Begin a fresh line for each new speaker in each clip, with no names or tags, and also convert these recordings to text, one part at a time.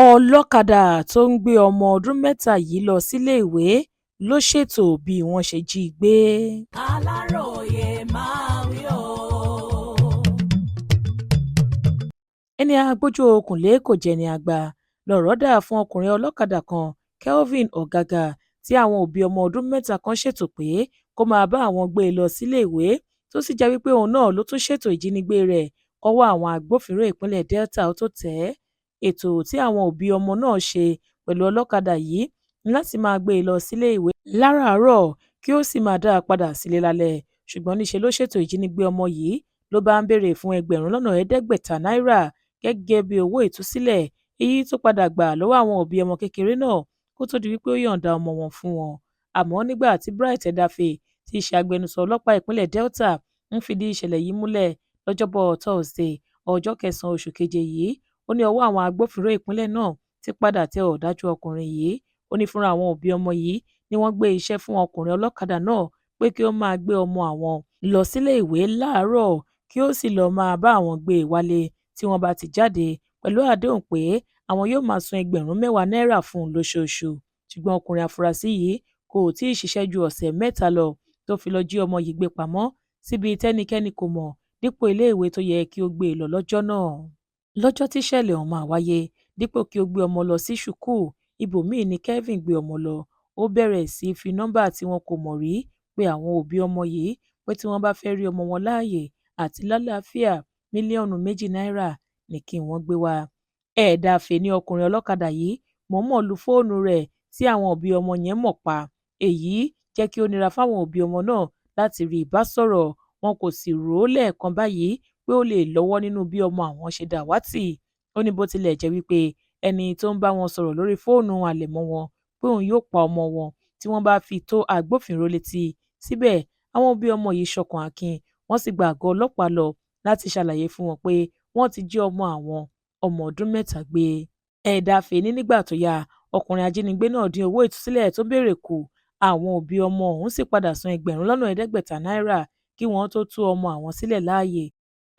ọlọ́kadà tó ń gbé ọmọ ọdún mẹ́ta yìí lọ síléèwé ló ṣètò bí wọ́n ṣe jí i gbé.
Aláròye máa wí o.
ẹni agbójú okùnlé kò jẹni àgbà lọ̀rọ̀ dà fún ọkùnrin ọlọ́kadà kan Kelvin Ọ̀gágà tí àwọn òbí ọmọ ọdún mẹ́ta kan ṣètò pé kó máa bá àwọn gbé e lọ síléèwé tó sì jẹ́ wípé òun náà ló tún ṣètò ìjínigbé rẹ̀ kọ́wọ́ àwọn agbófinró ìpínlẹ̀ Delta tó tẹ̀ ẹ́. Ètò tí àwọn òbí ọmọ náà ṣe pẹ̀lú ọlọ́kadà yìí ni láti máa gbé e lọ síléèwé láràárọ̀ kí ó sì máa dá a padà sílé lálẹ́, ṣùgbọ́n níṣe ló ṣètò ìjínigbé ọmọ yìí ló bá ń béèrè fún náírà gẹ́gẹ́ bí owó ìtúsílẹ̀ èyí tó padà gbà lọ́wọ́ àwọn òbí ọmọ kékeré náà kó tó di wípé ó yọ̀ǹda ọmọ wọn fún wọn. Àmọ́ nígbà tí Bright Edafe tí í ṣe agbẹnusọ ọlọ́pàá ìpínlẹ̀ Delta ń fìdí ìṣẹ̀lẹ̀ yìí múlẹ̀ lọ́jọ́bọ̀ Thursday ọjọ́ 9 oṣù keje yìí, ó ní ọwọ́ àwọn agbófinró ìpínlẹ̀ náà ti padà tẹ ọ̀dájú ọkùnrin yìí. Ó ní fúnra àwọn òbí ọmọ yìí ni wọ́n gbé iṣẹ́ fún ọkùnrin ọlọ́kadà náà pé kí ó máa gbé ọmọ àwọn lọ sílé ìwé láàárọ̀ kí ó sì lọ́ọ́ máa bá àwọn gbé e wálé tí wọ́n bá ti jáde pẹ̀lú àdéhùn pé àwọn yóò máa san náírà fún un lóṣooṣù. Ṣùgbọ́n ọkùnrin afurasí yìí kò tí ì ṣiṣẹ́ ju ọ̀sẹ̀ mẹ́ta lọ tó fi lọ jí ọmọ yìí gbé pamọ́ síbi tẹ́nikẹ́ni kò mọ̀ dípò iléèwé tó yẹ kí ó gbé e lọ lọ́jọ́ náà. Lọ́jọ́ tíṣẹ̀lẹ̀ ọ̀hún máa wáyé, dípò kí ó gbé ọmọ lọ sí ṣùkúù, ibòmíì ni Kelvin gbé ọmọ lọ. Ó bẹ̀rẹ̀ sí í fi nọ́mbà tí wọn kò mọ̀ rí pé àwọn òbí ọmọ yìí pé tí wọ́n bá fẹ́ rí ọmọ wọn láàyè àti lálàáfíà mílíọ̀nù 2 náírà ní kí wọ́n gbé wá. Edafe ní ọkùnrin ọlọ́kadà yìí mọ̀ọ́mọ̀ lu fóònù rẹ̀ tí àwọn òbí ọmọ yẹn mọ̀ pa. Èyí jẹ́ kí ó nira fáwọn òbí ọmọ náà láti rí i bá sọ̀rọ̀. Wọn kò sì rò ó lẹ́ẹ̀kan báyìí pé ó lè lọ́wọ́ nínú bí ọmọ àwọn ṣe dàwátì. Ó ní bó tilẹ̀ jẹ́ wípé ẹni tó ń bá wọn sọ̀rọ̀ lórí fóònù àlẹ̀mọ́ wọn pé òun yóò pa ọmọ wọn tí wọ́n bá fi tó agbófinró létí. Síbẹ̀ àwọn òbí ọmọ yìí ṣọkàn akin, wọ́n sì gba àgọ́ ọlọ́pàá lọ láti ṣàlàyé fún wọn pé wọ́n ti jí ọmọ àwọn ọmọ ọdún mẹ́ta gbé. Edafe ní nígbà tó yá ọkùnrin ajínigbé náà dín owó ìtúsílẹ̀ tó béèrè kù. Àwọn òbí ọmọ ọ̀hún sì padà san náírà kí wọ́n tó tú ọmọ àwọn sílẹ̀ láàyè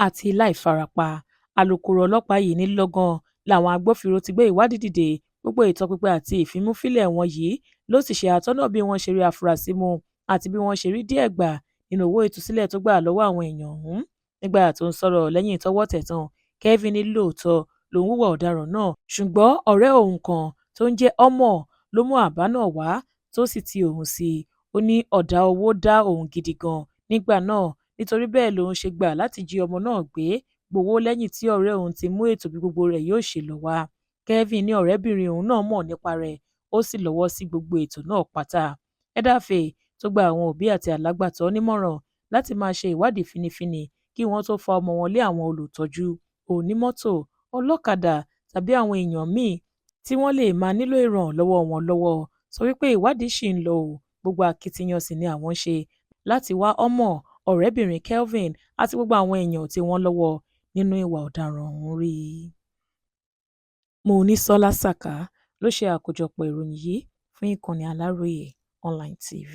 àti láì farapa. Alukoro ọlọ́pàá yìí ní lọ́gán làwọn agbófinró ti gbé ìwádìí dìde. Gbogbo ìtọpinpin àti ìfimúfilẹ̀ wọn yìí ló sì ṣe àtọ́nà bí wọ́n ṣe rí afurasí mú àti bí wọ́n ṣe rí díẹ̀ gbà nínú owó ìtúsílẹ̀ tó gbà lọ́wọ́ àwọn èèyàn ọ̀hún. Nígbà tó ń sọ̀rọ̀ lẹ́yìn tọ́wọ́ tẹ̀ tán, Kelvin ní lóòótọ́ lòun hùwà ọ̀daràn náà, ṣùgbọ́n ọ̀rẹ́ òun kan tó ń jẹ́ Omo ló mú àbá náà wá tó sì ti òun sí i. Ó ní ọ̀dá owó dá òun gidi gan nígbà náà, nítorí bẹ́ẹ̀ lòun ṣe gbà láti jí ọmọ náà gbé gbowó lẹ́yìn tí ọ̀rẹ́ òun ti mú ètò bí gbogbo rẹ̀ yóò ṣe lọ wá. Kelvin ní ọ̀rẹ́bìnrin òun náà mọ̀ nípa rẹ̀, ó sì lọ́wọ́ sí gbogbo ètò náà pátá. Edafe tó gba àwọn òbí àti alágbàtọ́ nímọ̀ràn láti máa ṣe ìwádìí fínífíní kí wọ́n tó fa ọmọ wọn lé àwọn olùtọ́jú, onímọ́tò, ọlọ́kadà tàbí àwọn èèyàn míì tí wọ́n lè máa nílò ìrànlọ́wọ́ wọn lọ́wọ́. Sọ wípé ìwádìí ṣì ń lọ o, gbogbo akitiyan sì ni àwọn ṣe láti wá Omo, ọ̀rẹ́bìnrin Kelvin àti gbogbo àwọn èèyàn tí wọ́n lọ́wọ́ nínú ìwà ọ̀daràn ọ̀hún rí. Monísọ́lá Sàká ló ṣe àkójọpọ̀ ìròyìn yìí fún ìkànnì Aláròye Online TV.